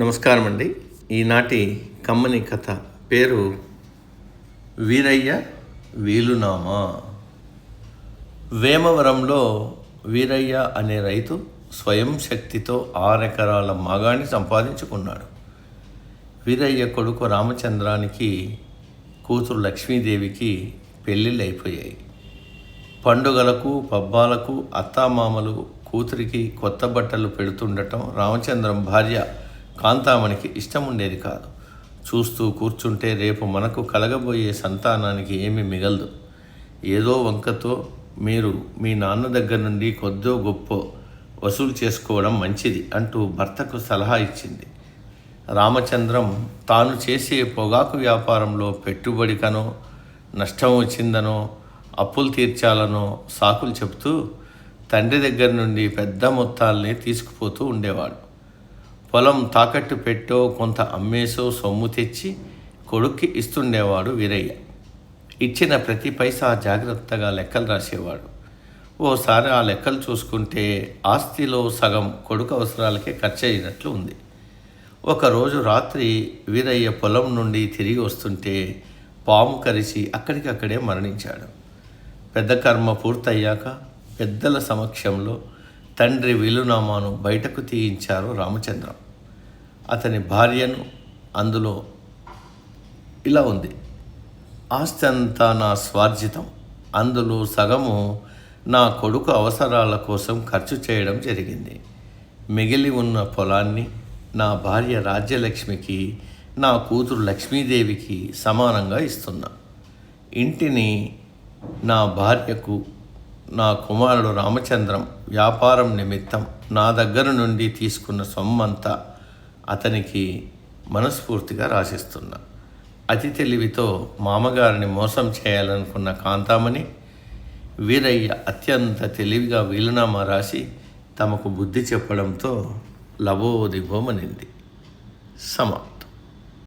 నమస్కారం అండి. ఈనాటి కమ్మని కథ పేరు వీరయ్య వీలునామా. వేమవరంలో వీరయ్య అనే రైతు స్వయం శక్తితో 6 ఎకరాల మాగాణి సంపాదించుకున్నాడు. వీరయ్య కొడుకు రామచంద్రానికి, కూతురు లక్ష్మీదేవికి పెళ్ళిళ్ళు అయిపోయాయి. పండుగలకు పబ్బాలకు అత్తామామలు కూతురికి కొత్త బట్టలు పెడుతుండటం రామచంద్రం భార్య కాంతామణికి ఇష్టం ఉండేది కాదు. చూస్తూ కూర్చుంటే రేపు మనకు కలగబోయే సంతానానికి ఏమీ మిగలదు, ఏదో వంకతో మీరు మీ నాన్న దగ్గర నుండి కొద్దో గొప్పో వసూలు చేసుకోవడం మంచిది అంటూ భర్తకు సలహా ఇచ్చింది. రామచంద్రం తాను చేసే పొగాకు వ్యాపారంలో పెట్టుబడికనో, నష్టం వచ్చిందనో, అప్పులు తీర్చాలనో సాకులు చెబుతూ తండ్రి దగ్గర నుండి పెద్ద మొత్తాల్ని తీసుకుపోతూ ఉండేవాడు. పొలం తాకట్టు పెట్టో కొంత అమ్మేసో సొమ్ము తెచ్చి కొడుక్కి ఇస్తుండేవాడు వీరయ్య. ఇచ్చిన ప్రతి పైసా జాగ్రత్తగా లెక్కలు రాసేవాడు. ఓసారి ఆ లెక్కలు చూసుకుంటే ఆస్తిలో సగం కొడుకు అవసరాలకే ఖర్చు అయినట్లు ఉంది. ఒకరోజు రాత్రి వీరయ్య పొలం నుండి తిరిగి వస్తుంటే పాము కరిచి అక్కడికక్కడే మరణించాడు. పెద్ద కర్మ పూర్తయ్యాక పెద్దల సమక్షంలో తండ్రి వీలునామాను బయటకు తీయించారు రామచంద్రం. అతని భార్యను అందులో ఇలా ఉంది: ఆస్తి అంతా నా స్వార్జితం, అందులో సగము నా కొడుకు అవసరాల కోసం ఖర్చు చేయడం జరిగింది. మిగిలి ఉన్న పొలాన్ని నా భార్య రాజ్యలక్ష్మికి, నా కూతురు లక్ష్మీదేవికి సమానంగా ఇస్తున్నా. ఇంటిని నా భార్యకు, నా కుమారుడు రామచంద్రం వ్యాపారం నిమిత్తం నా దగ్గర నుండి తీసుకున్న సొమ్మంతా అతనికి మనస్ఫూర్తిగా రాసిస్తున్నా. అతి తెలివితో మామగారిని మోసం చేయాలనుకున్న కాంతామణి, వీరయ్య అత్యంత తెలివిగా వీలునామా రాసి తమకు బుద్ధి చెప్పడంతో లబోదిబోమనింది. సమ